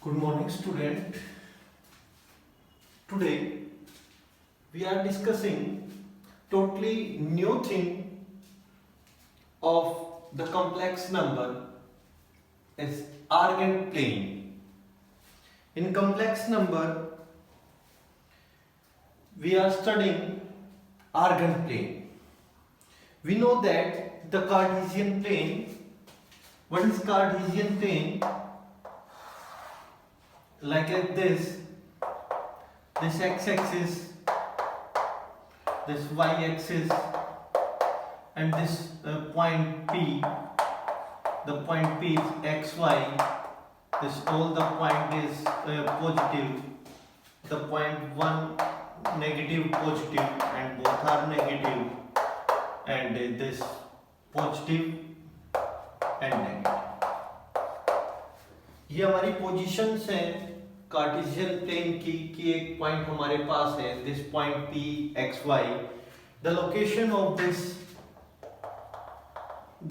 Good morning, student. Today we are discussing totally new thing of the complex number is argand plane. In complex number we are studying argand plane. We know that the Cartesian plane. What is Cartesian plane? Like this x-axis, this y-axis, and this point P. The point P is xy. This all the point is positive. The point 1 negative, positive, and both are negative. And this positive and negative. ये हमारी positions हैं Cartesian plane की कि एक point हमारे पास है this point P x y. The location of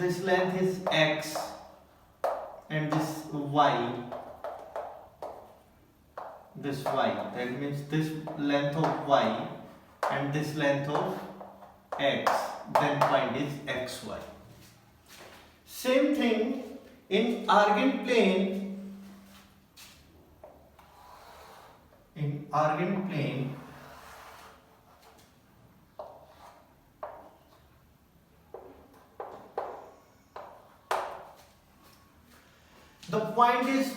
this length is x and this y, that means this length of y and this length of x, then point is xy. Same thing in argand plane. In argand plane, the point is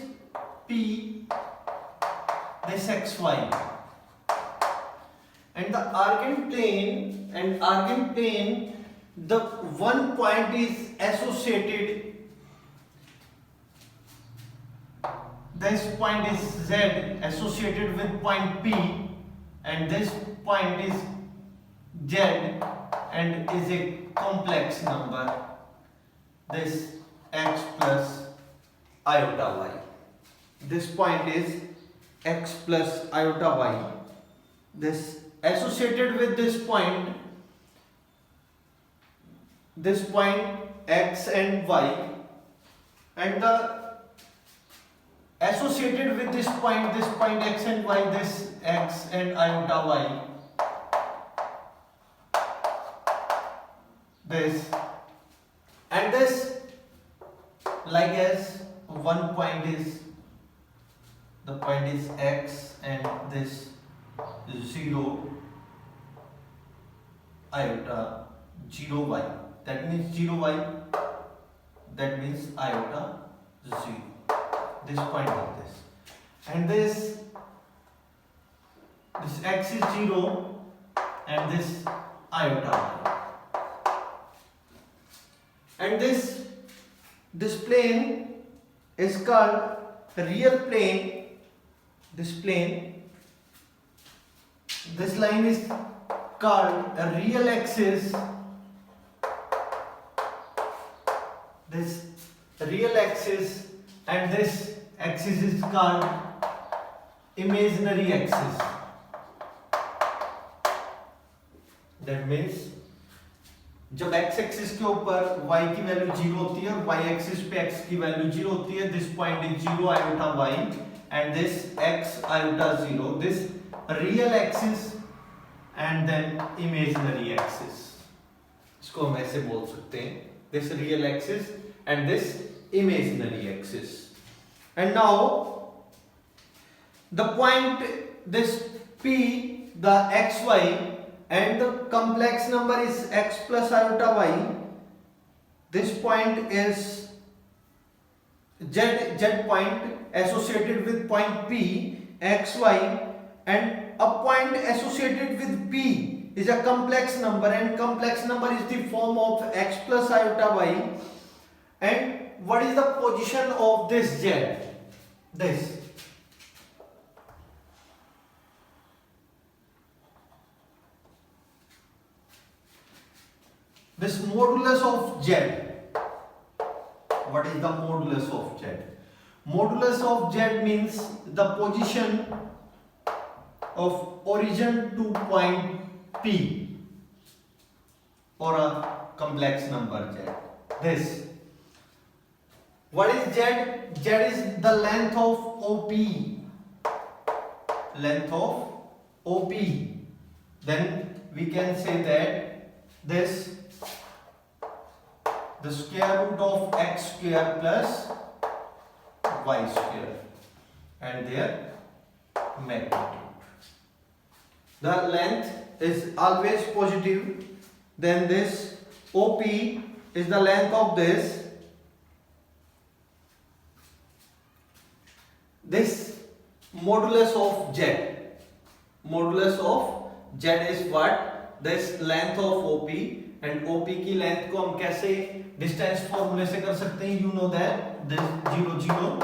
P, this xy, and the argand plane, the one point is associated. This point is Z associated with point P, and this point is Z and is a complex number. This x plus iota y. This point is x plus iota y. This associated with this point x and y, and the associated with this point x and y, this x and iota y, this and this, like as one point is the point is x and this 0 iota 0 y, that means 0 y, that means iota 0. This point of this, and this x is 0 and this iota, and this plane is called real plane. This line is called a real axis. This real axis, and this axis is called imaginary axis. That means जब x axis के ऊपर y की value 0 होती है और y axis पे x की value 0 होती है, this point is 0 iota y and this x iota 0, this real axis and then imaginary axis. इसको हम ऐसे बोल सकते हैं, this real axis and this imaginary axis. And now the point this P, the xy, and the complex number is x plus iota y. This point is z point associated with point P xy, and a point associated with P is a complex number, and complex number is the form of x plus iota y. And what is the position of this z? This modulus of z. What is the modulus of z? Modulus of z means the position of origin to point P or a complex number z. This What is Z? Z is the length of OP. Length of OP. Then we can say that this the square root of x square plus y square and their magnitude. The length is always positive. Then this OP is the length of this modulus of Z. Modulus of Z is what? This length of OP, and OP की length को हम कैसे distance फॉर्मूले से कर सकते हैं? You know that this 0 0.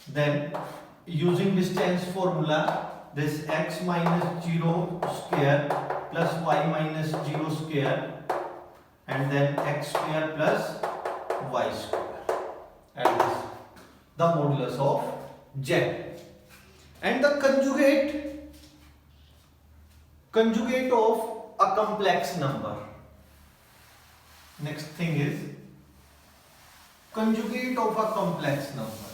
Then using distance formula, this x minus 0 square plus y minus 0 square and then x square plus y square, and this the modulus of Z. And the conjugate of a complex number. Next thing is conjugate of a complex number.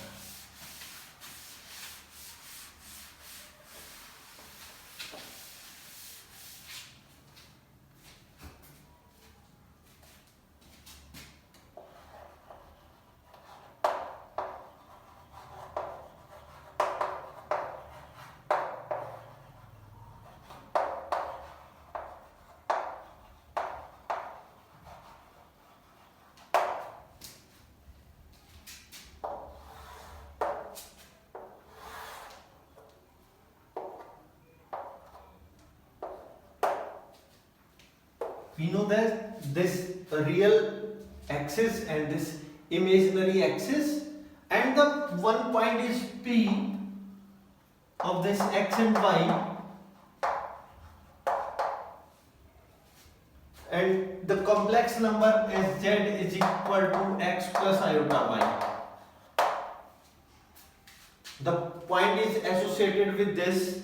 We know that this real axis and this imaginary axis, and the one point is P of this x and y, and the complex number is Z is equal to x plus iota y. The point is associated with this,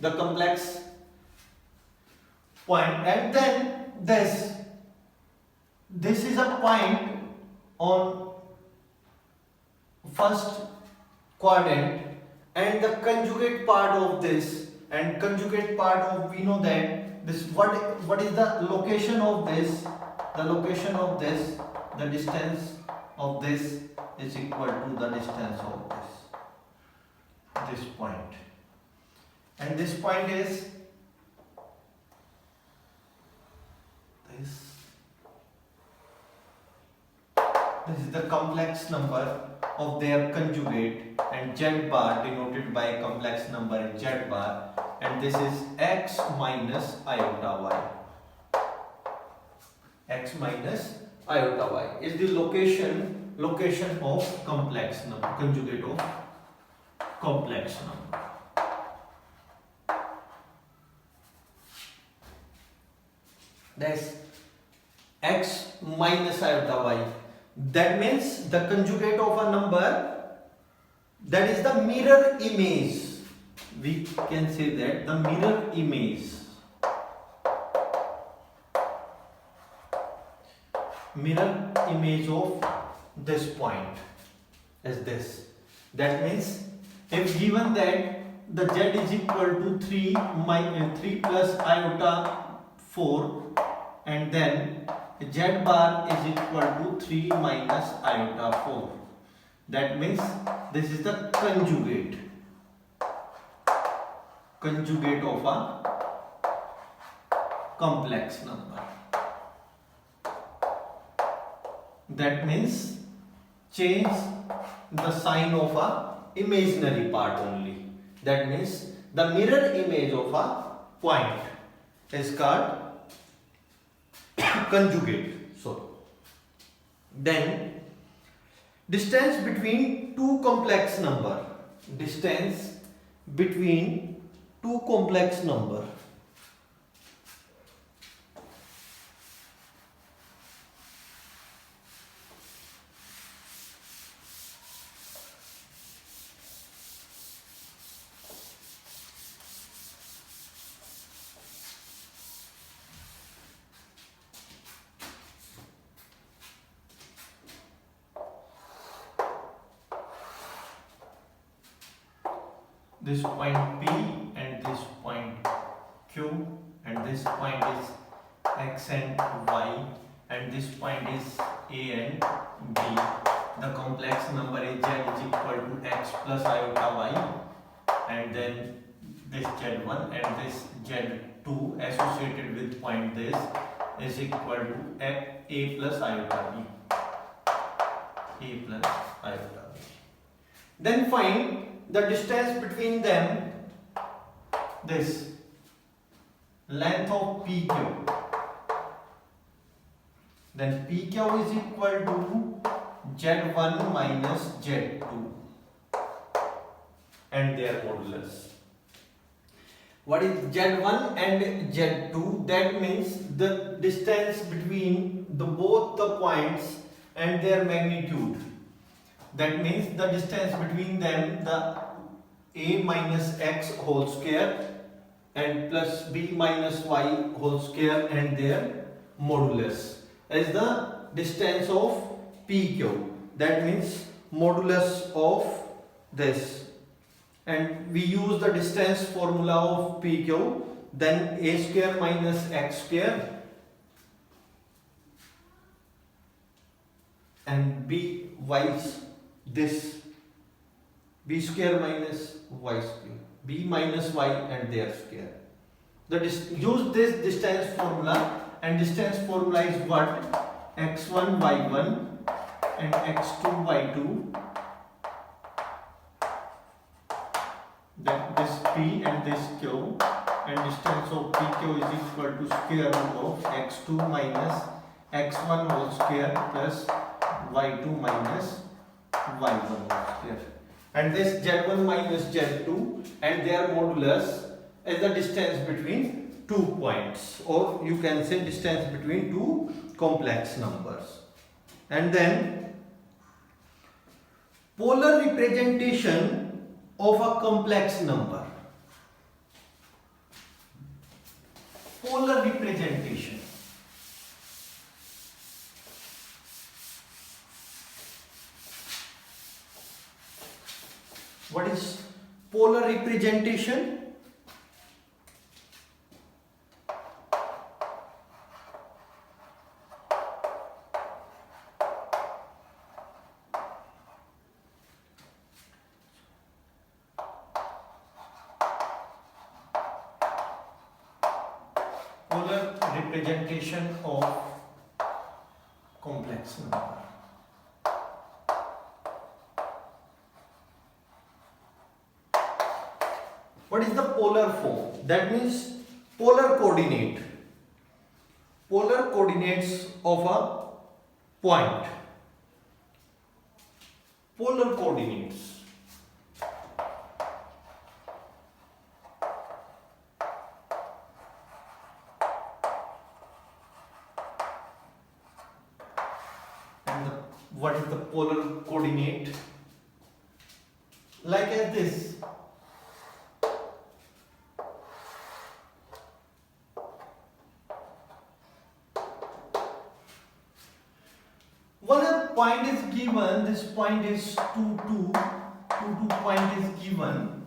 the complex point, and then this is a point on first quadrant, and the conjugate part of this, and conjugate part of, we know that this what is the location of this? The location of this, the distance of this is equal to the distance of this point, and this point is this is the complex number of their conjugate, and Z bar denoted by complex number is Z bar, and this is x minus iota y. X minus iota y is the location of complex number, conjugate of complex number. That's x minus iota y. That means the conjugate of a number, that is the mirror image. We can say that the mirror image. Mirror image of this point is this. That means if given that the Z is equal to 3 plus iota 4, and then Z bar is equal to 3 minus iota 4. That means this is the conjugate of a complex number. That means change the sign of a imaginary part only. That means the mirror image of a point is called conjugate. So then distance between two complex number. Distance between two complex number. this point P and this point Q, and this point is X and Y, and this point is A and B. The complex number is Z is equal to X plus iota Y, and then this Z1 and this Z2 associated with point this is equal to A plus iota B. A plus iota B. Then find the distance between them, this length of PQ. Then PQ is equal to Z1 minus Z2 and their modulus. What is Z1 and Z2? That means the distance between both the points and their magnitude. That means the distance between them, the A minus X whole square and plus B minus Y whole square and their modulus is the distance of PQ. That means modulus of this. And we use the distance formula of PQ, then A square minus X square and B Y, this B square minus Y square, B minus Y and their square. Use this distance formula, and distance formula is what? X1 Y1 and X2 Y2. Then this P and this Q, and distance of PQ is equal to square root of X2 minus X1 whole square plus Y2 minus Y1 whole square. And this Z1 minus Z2 and their modulus is the distance between 2 points, or you can say distance between 2 complex numbers. And then polar representation of a complex number. Polar representation. What is polar representation? Polar representation of complex number. What is the polar form? That means polar coordinate. Polar coordinates of a point. Polar coordinates. What is the polar coordinate? Like as this. When a point is given, this point is 2, 2, 2 point is given,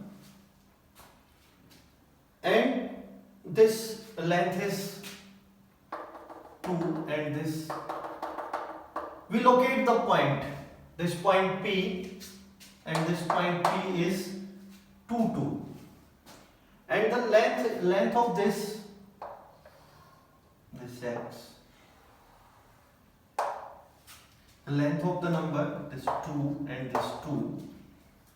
and this length is 2, and this, we locate the point, this point P, and this point P is 2, 2, and the length of this X, the length of the number, this 2 and this 2,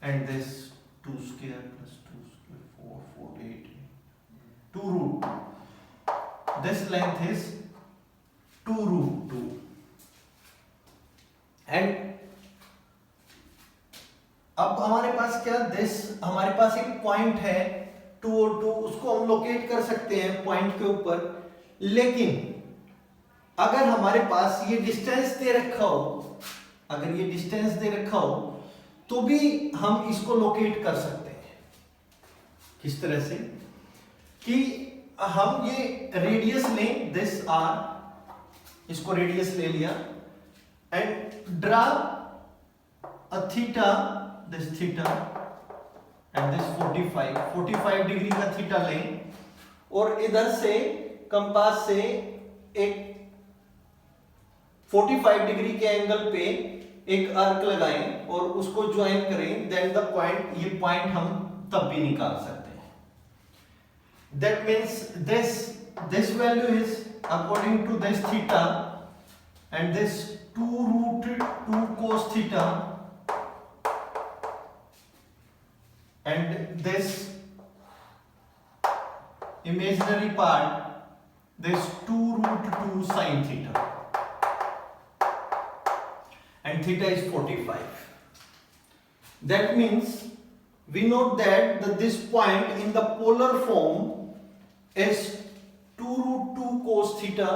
and this 2 square plus 2 square, 4, 4, 8, 2 root 2. This length is 2 root 2. And अब हमारे पास क्या, हमारे पास एक point है 2 और 2, उसको हम locate कर सकते हैं पॉइंट के ऊपर, लेकिन अगर हमारे पास ये डिस्टेंस दे रखा हो, अगर ये डिस्टेंस दे रखा हो तो भी हम इसको लोकेट कर सकते हैं। किस तरह से कि हम ये रेडियस लें, दिस आर, इसको रेडियस ले लिया, and draw a theta, this theta, and this 45 degree का थीटा लें और इधर से कंपास से एक 45 डिग्री के एंगल पे एक आर्क लगाएं और उसको ज्वाइन करें, देन द पॉइंट, ये पॉइंट हम तब भी निकाल सकते हैं. That means this value is according to this theta and this 2 root 2 cos theta and this imaginary part, this 2 root 2 sin theta, and theta is 45. That means we note that this point in the polar form is 2 root 2 cos theta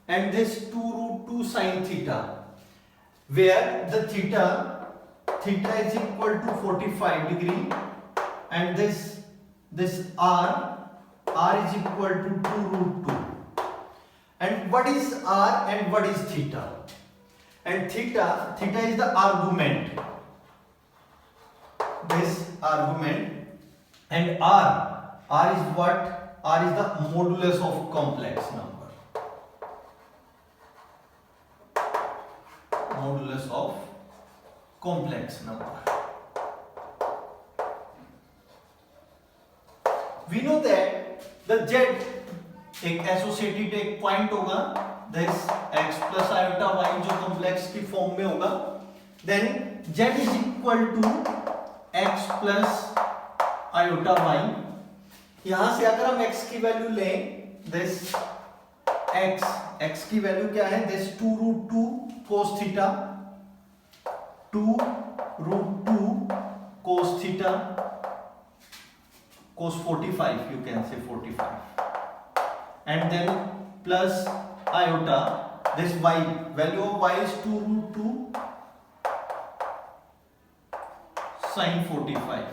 and this 2 root 2 sin theta, where the theta is equal to 45 degree and this r is equal to 2 root 2. And what is r and what is theta? And theta is the argument, this argument, and r is what? R is the modulus of complex number. Modulus of complex number. We know that the z एक associated एक point होगा, this x plus iota y जो complex की form में होगा, then z is equal to x plus iota y. यहां से अगर हम x की वैल्यू लें, दिस x की वैल्यू क्या है, this 2 root 2 cos theta, 2 root 2 cos theta, cos 45, you can say 45, and then plus iota, this y, value of y is 2 root 2 sin 45.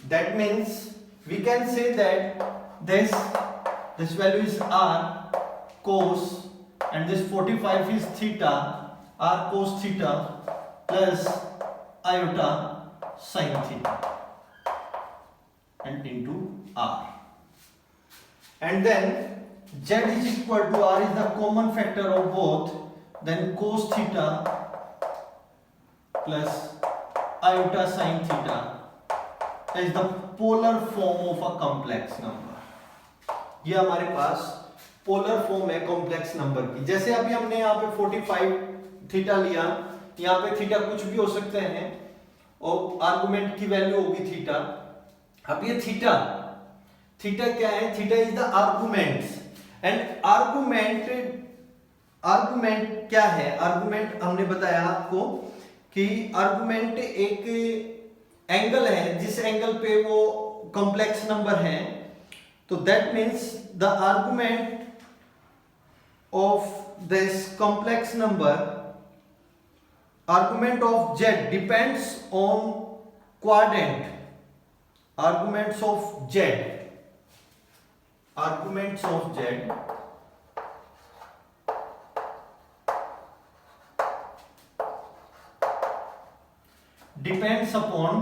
That means we can say that this value is r cos and this 45 is theta, r cos theta plus iota sin theta and into r. And then z is equal to r is the common factor of both, then cos theta plus iota sin theta is the polar form of a complex number. ये हमारे पास polar form है complex number की. जैसे अभी हमने यहाँ पे 45 theta लिया, यहाँ पे थीटा कुछ भी हो सकते हैं और आर्गुमेंट की वैल्यू होगी थीटा. अब ये थीटा क्या है, theta is the arguments, and argument क्या है, आर्गुमेंट हमने बताया आपको कि आर्गुमेंट एक एंगल है जिस एंगल पे वो कॉम्प्लेक्स नंबर है. तो that means the argument of this complex number, argument of z depends on quadrant. Arguments of z depends upon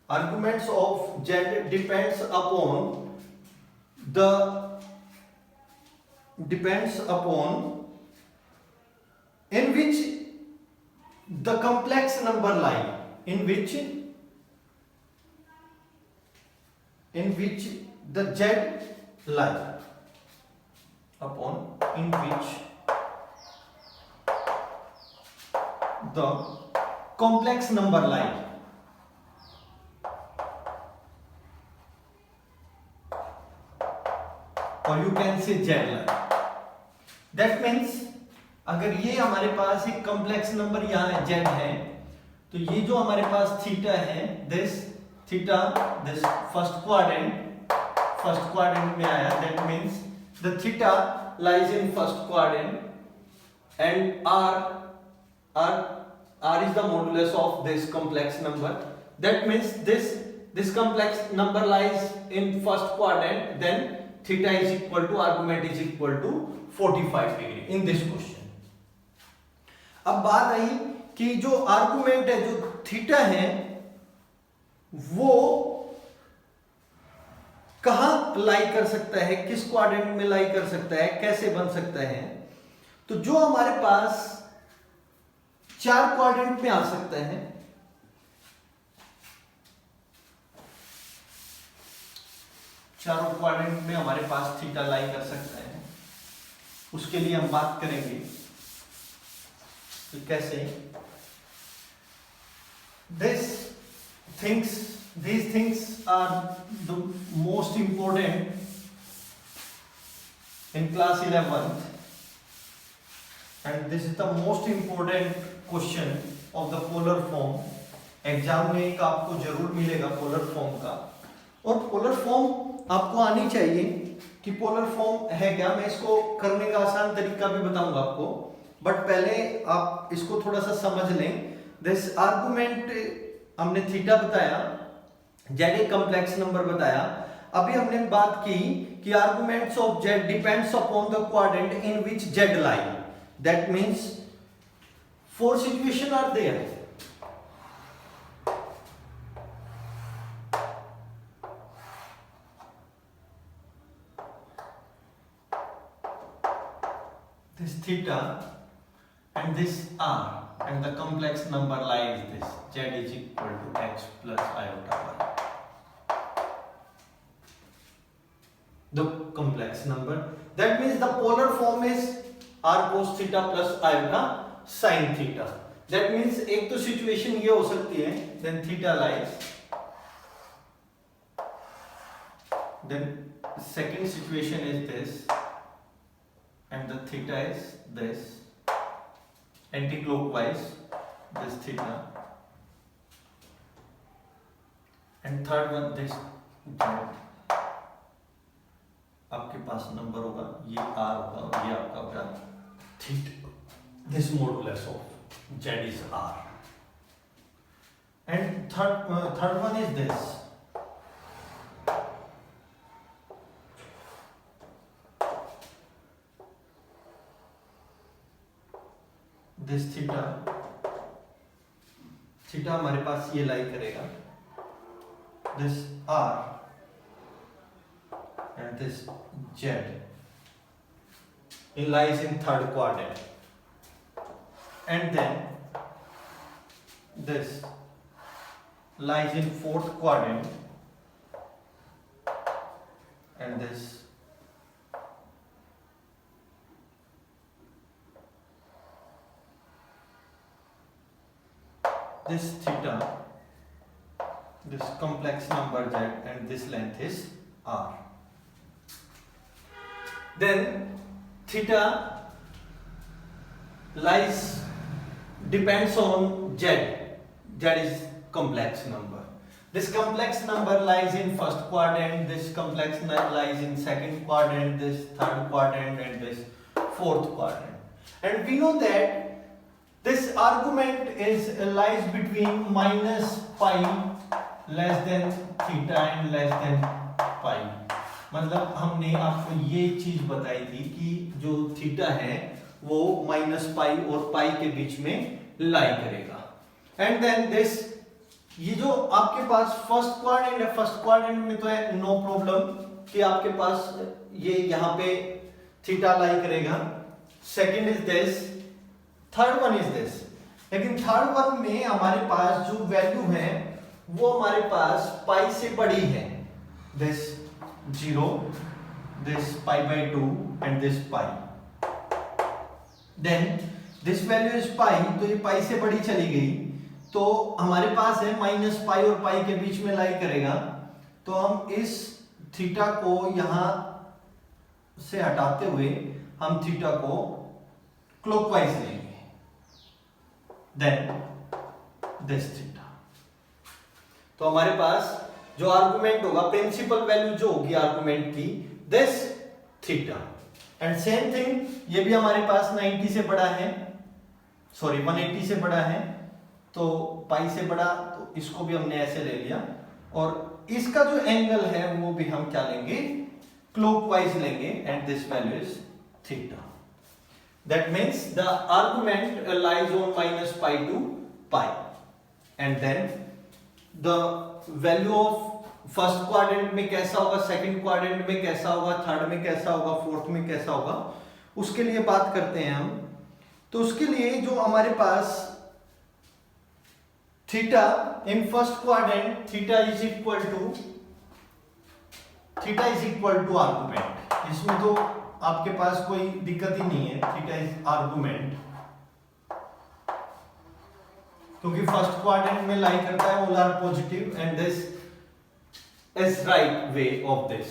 arguments of z depends upon in which the complex number lie, in which the z lie, upon in which the complex number lie. Or you can say z lie. That means अगर ये हमारे पास एक complex number यहाँ z है, तो ये जो हमारे पास थीटा है, this theta, this first quadrant में आया, that means the theta lies in first quadrant and r is the modulus of this complex number. That means this complex number lies in first quadrant, then theta is equal to argument is equal to 45 degree in this question. अब बात आई कि जो argument है, जो theta है, वो कहां लाई कर सकता है, किस क्वाड्रेंट में लाई कर सकता है, कैसे बन सकता है। तो जो हमारे पास 4 क्वाड्रेंट में आ सकता है, चारों क्वाड्रेंट में हमारे पास थीटा लाई कर सकता है। उसके लिए हम बात करेंगे कि कैसे। These things are the most important in class 11th, and this is the most important question of the polar form. Exam में एक आपको जरूर मिलेगा पोलर फॉर्म का, और पोलर फॉर्म आपको आनी चाहिए कि पोलर फॉर्म है क्या। मैं इसको करने का आसान तरीका भी बताऊंगा आपको, बट पहले आप इसको थोड़ा सा समझ लें। दिस आर्गुमेंट हमने थीटा बताया, जेड एक कॉम्प्लेक्स नंबर बताया। अभी हमने बात की कि arguments of z depends upon the quadrant in which z lie. That means 4 situation are there. This theta and this r and the complex number lies this z is equal to x plus iota y. The complex number, that means the polar form is r cos theta plus iota sin theta. That means एक तो situation ये हो सकती है, then theta lies, then second situation is this, and the theta is this, anti-clockwise this theta, and third one this z। आपके पास number होगा, ये r होगा, ये आपका होगा theta, this modulus of z is r, and third one is this, this theta, theta हमारे पास ये लाई करेगा, this r and this z, it lies in third quadrant, and then this lies in fourth quadrant, and this theta, this complex number z, and this length is r. Then theta lies, depends on z. Z is complex number. This complex number lies in first quadrant, this complex number lies in second quadrant, this third quadrant, and this fourth quadrant. And we know that this argument is lies between minus pi less than theta and less than pi. मतलब हमने आपको ये चीज बताई थी कि जो theta है वो माइनस पाई और पाई के बीच में लाई करेगा। एंड देन दिस, ये जो आपके पास फर्स्ट क्वाड्रेंट है, फर्स्ट क्वाड्रेंट में तो है नो प्रॉब्लम कि आपके पास ये यहाँ पे थीटा लाई करेगा। Second is this, third one is this. लेकिन थर्ड वन में हमारे पास जो वैल्यू है वो हमारे पास पाई से बड़ी है, this 0, this pi by 2 and this pi. Then this value is pi, तो ये पाई से बड़ी चली गई, तो हमारे पास है माइनस पाई और पाई के बीच में लाई करेगा। तो हम इस थीटा को यहां से हटाते हुए हम थीटा को क्लॉकवाइज लेंगे, देन दिस थीटा। तो हमारे पास जो आर्गुमेंट होगा, प्रिंसिपल वैल्यू जो होगी आर्गुमेंट की, this theta. And same thing, ये भी हमारे पास 90 से बड़ा है, सॉरी 180 से बड़ा है, तो पाई से बड़ा, तो इसको भी हमने ऐसे ले लिया। और इसका जो एंगल है वो भी हम क्या लेंगे, clockwise लेंगे and this value is theta. That means the argument lies on minus pi to pi, and then the value of first quadrant में कैसा होगा, सेकंड क्वाड्रेंट में कैसा होगा, थर्ड में कैसा होगा, फोर्थ में कैसा होगा, उसके लिए बात करते हैं हम। तो उसके लिए जो हमारे पास theta in first quadrant, theta is equal to argument. इसमें तो आपके पास कोई दिक्कत ही नहीं है, थीटा इज आर्गुमेंट, क्योंकि फर्स्ट क्वाड्रेंट में लाई करता है, all are positive and this is right way of this.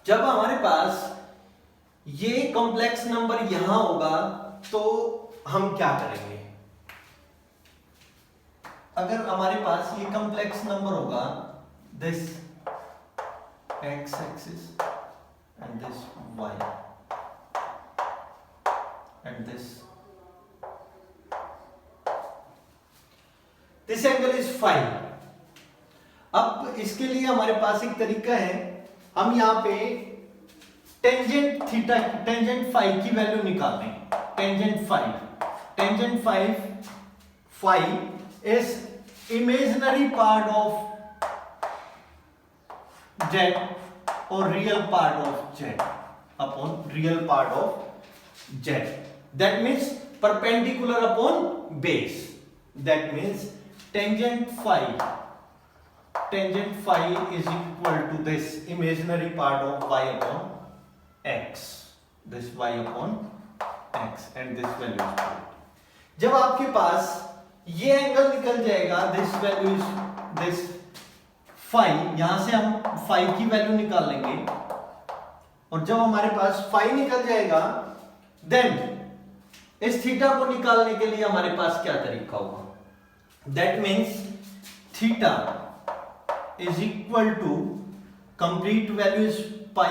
जब हमारे पास ये कॉम्प्लेक्स नंबर यहां होगा तो हम क्या करेंगे? अगर हमारे पास ये कॉम्प्लेक्स नंबर होगा, this x axis and this y and this angle is five. अब इसके लिए हमारे पास एक तरीका है, हम यहां पे टेंजेंट थीटा, टेंजेंट फाई की वैल्यू निकाल लें। Tangent phi is imaginary part of Z और real part of Z upon real part of Z. That means perpendicular upon base. That means tangent phi is equal to this imaginary part of y upon x, this y upon x and this value is 2. जब आपके पास ये angle निकल जाएगा, this value is this phi, यहां से हम phi की value निकाल लेंगे, और जब हमारे पास phi निकल जाएगा, then इस थीटा को निकालने के लिए हमारे पास क्या तरीका होगा? That means theta is equal to, complete value is pi,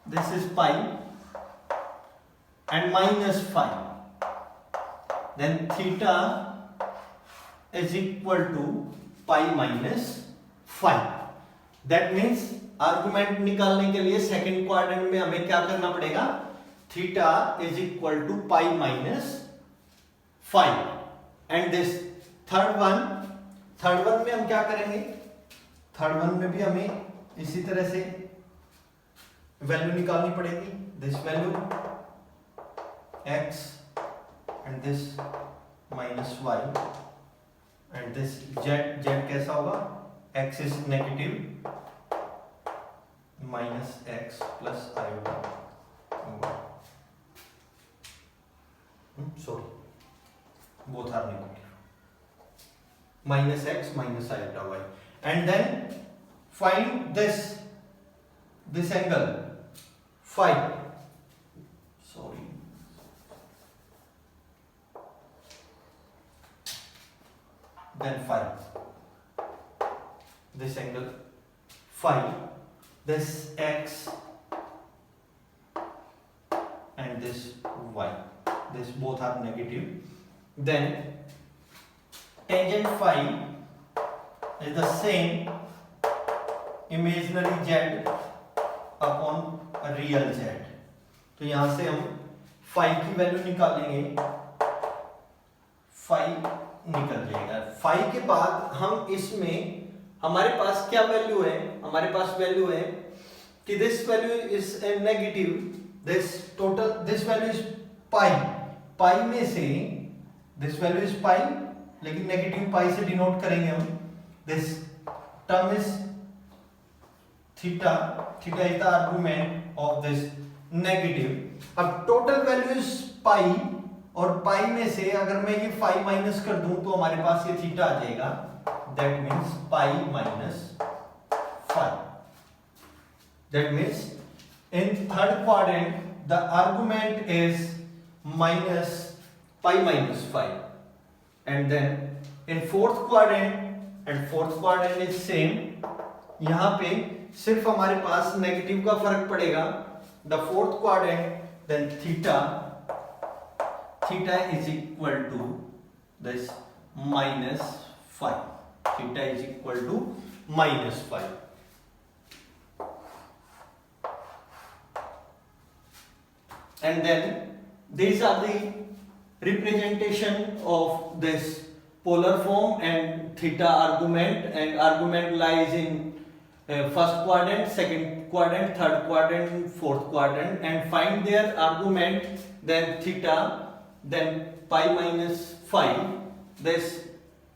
this is pi and minus phi, then theta is equal to pi minus phi. That means argument निकालने के लिए सेकंड क्वाड्रेंट में हमें क्या करना पड़ेगा? Theta is equal to pi minus five, and this third one में हम क्या करेंगे? थर्ड वन में भी हमें इसी तरह से वैल्यू निकालनी पड़ेगी। This value x and this minus y and this z कैसा होगा? x is negative minus x plus iota sorry both are negative, minus x minus iota y, and then find this angle phi, sorry, then phi, this angle phi, this x and this y, this both are negative, then tangent phi is the same imaginary z upon a real z। तो यहां से हम phi की value निकालेंगे, phi निकल जाएगा। phi के बाद हम इसमें हमारे पास क्या वैल्यू है? हमारे पास वैल्यू है कि this value is negative, this value is पाई में से दिस वैल्यू इज पाई, लेकिन नेगेटिव पाई से डिनोट करेंगे हम। This term is theta is the argument of this negative. अब टोटल वैल्यू इज पाई, और पाई में से अगर मैं ये फाई माइनस कर दूं तो हमारे पास ये थीटा आ जाएगा। That means pi minus phi. That means in third quadrant the argument is minus pi minus phi, and then in fourth quadrant is same, यहां पे सिर्फ हमारे पास नेगेटिव का फर्क पड़ेगा। the fourth quadrant then theta is equal to this minus phi, theta is equal to minus phi। and then these are the representation of this polar form and theta argument, and argument lies in first quadrant, second quadrant, third quadrant, fourth quadrant, and find their argument, then theta, then pi minus phi. This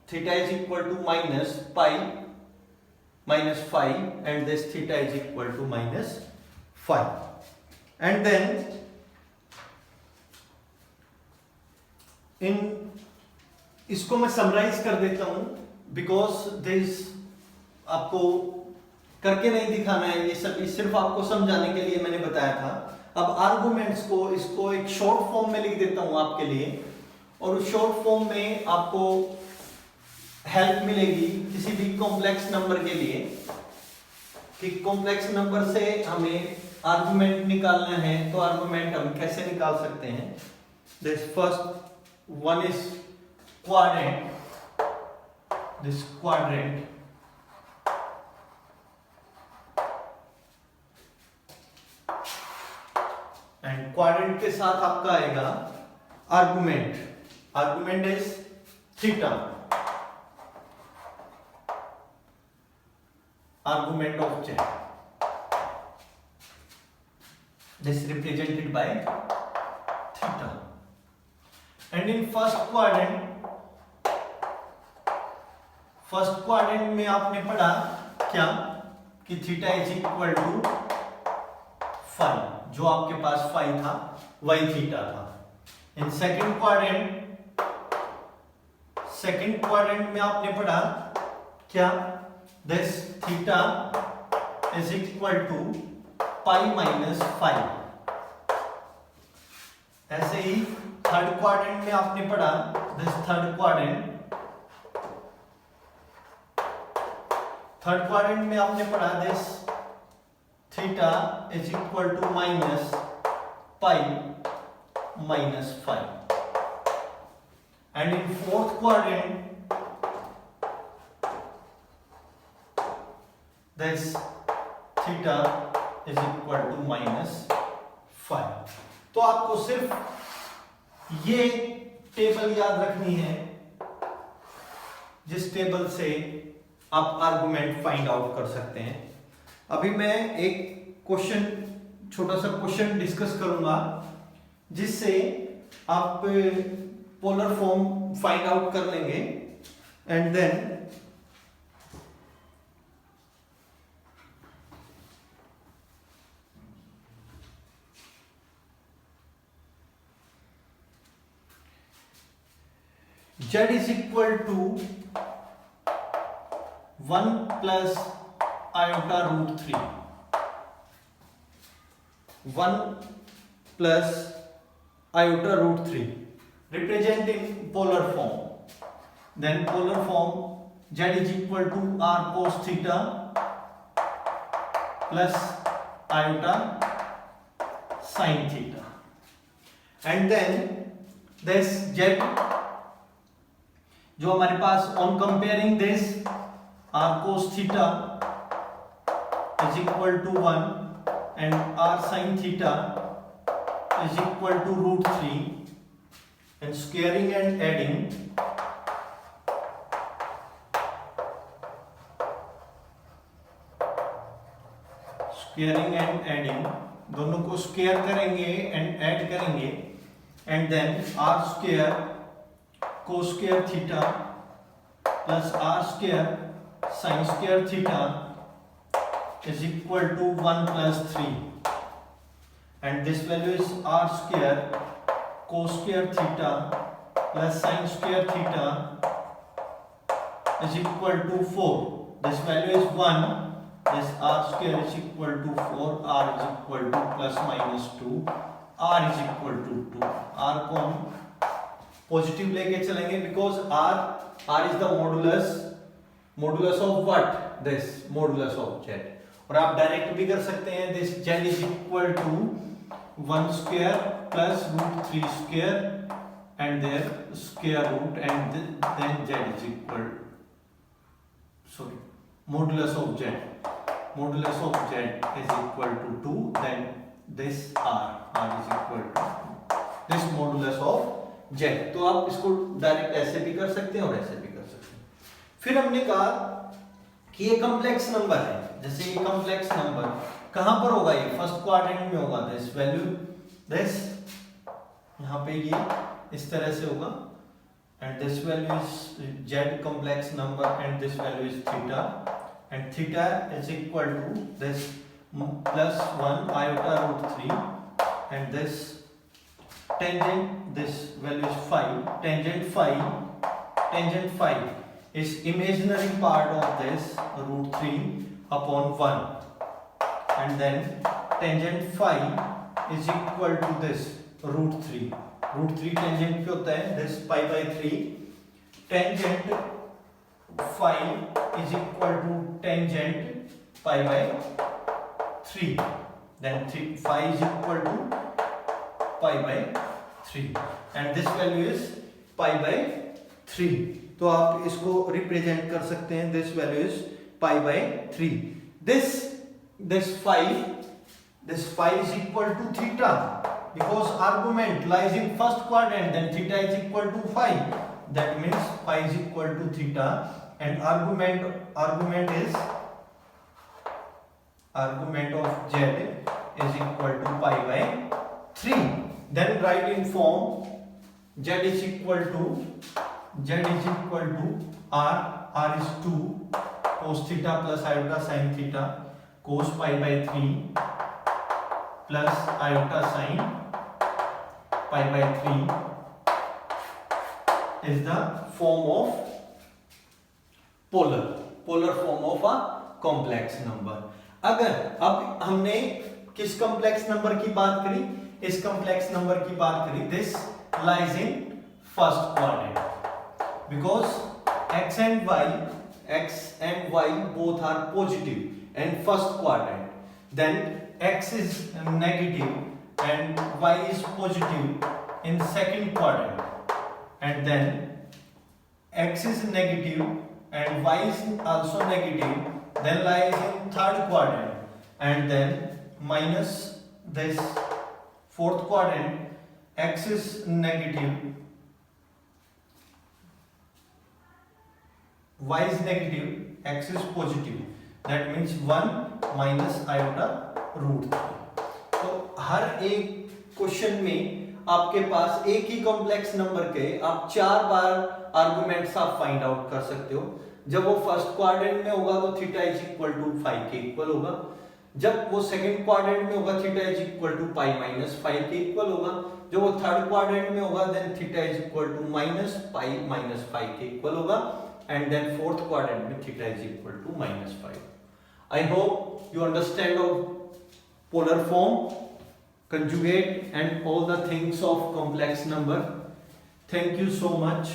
theta is equal to minus pi minus phi, and this theta is equal to minus phi. And then in इसको मैं summarise कर देता हूं, because this आपको करके नहीं दिखाना है, ये सभी सिर्फ आपको समझाने के लिए मैंने बताया था। अब आर्गुमेंट्स को इसको एक शॉर्ट फॉर्म में लिख देता हूं आपके लिए, और उस शॉर्ट फॉर्म में आपको हेल्प मिलेगी किसी भी कॉम्प्लेक्स नंबर के लिए, कि कॉम्प्लेक्स नंबर से हमें आर्गुमेंट निकालना है, तो आर्गुमेंट हम कैसे निकाल सकते हैं। This first one is quadrant, this quadrant, and quadrant के साथ आपका आएगा argument, argument is theta, argument of z, this represented by theta, and in first quadrant में आपने पढ़ा क्या कि theta is equal to phi, जो आपके पास फाई था वही थीटा था। इन सेकंड क्वाड्रेंट में आपने पढ़ा क्या, this theta is equal to pi minus phi. ऐसे ही थर्ड क्वाड्रेंट में आपने पढ़ा, दिस थर्ड क्वाड्रेंट में आपने पढ़ा, this theta is equal to minus pi minus five. And in fourth quadrant this theta is equal to minus five. तो आपको सिर्फ ये टेबल याद रखनी है, जिस टेबल से आप आर्गुमेंट फाइंड आउट कर सकते हैं। अभी मैं एक क्वेश्चन, छोटा सा क्वेश्चन डिस्कस करूंगा, जिससे आप पोलर फॉर्म फाइंड आउट कर लेंगे, and then z is equal to 1 plus iota root 3, 1 plus iota root 3 represent in polar form. Then polar form z is equal to r cos theta plus iota sin theta, and then this z जो हमारे pass on comparing this r cos theta is equal to 1 and r sin theta is equal to root 3, and squaring and adding दोनों को square करेंगे and add करेंगे, and then r square cos square theta plus r square sin square theta is equal to 1 plus 3, and this value is r square cos square theta plus sin square theta is equal to 4. This value is 1. This r square is equal to 4, r is equal to plus minus 2, r is equal to 2. r को हम positive लेके चलेंगे, because r is the modulus of what, this modulus of z। और आप direct भी कर सकते हैं, this z is equal to 1 square plus root 3 square and there square root, and then z is equal, modulus of z is equal to 2, then this r is equal to this modulus of z। तो आप इसको direct ऐसे भी कर सकते हैं और ऐसे भी कर सकते हैं। फिर हमने कहा कि ये कॉम्प्लेक्स नंबर है, जैसे ये कॉम्प्लेक्स नंबर कहां पर होगा, ये फर्स्ट क्वाड्रेंट में होगा, दिस वैल्यू दिस यहां पे ये इस तरह से होगा, and this value is z complex number and this value is theta, and theta is equal to this plus 1 iota root 3, and this tangent, this value is 5, tangent phi is imaginary part of this root 3 upon 1, and then tangent phi is equal to this root 3 tangent पे होता है this pi by 3, tangent phi is equal to tangent pi by 3, then phi is equal to pi by 3 and this value is pi by 3। तो आप इसको represent कर सकते हैं, this value is pi by 3। This phi is equal to theta, because argument lies in first quadrant, then theta is equal to phi, that means phi is equal to theta, and argument of z is equal to pi by 3। then write in form z is equal to r is 2 cos theta plus iota sin theta cos pi by 3 plus iota sin pi by 3 is the form of polar form of a complex number। अगर अब हमने किस complex number की बात करी, इस complex number की बात करी, this lies in first quadrant because x and y both are positive in first quadrant, then x is negative and y is positive in second quadrant, and then x is negative and y is also negative, then lies in third quadrant, and then minus this fourth quadrant, x is negative, y is negative, x is positive, that means 1 minus iota root 3। तो हर एक question में आपके पास एक ही complex number के आप 4 बार arguments आप find out कर सकते हो। जब वो फर्स्ट क्वाड्रेंट में होगा तो थीटा इज इक्वल टू 5 के इक्वल होगा, जब वो सेकंड क्वाड्रेंट में होगा theta is equal to pi minus 5 के इक्वल होगा, जब वो थर्ड क्वाड्रेंट में होगा then theta is equal to minus pi minus 5 के इक्वल होगा, एंड देन फोर्थ क्वाड्रेंट में theta is equal to minus 5। I hope you understand of polar form, conjugate and all the things of complex number. Thank you so much.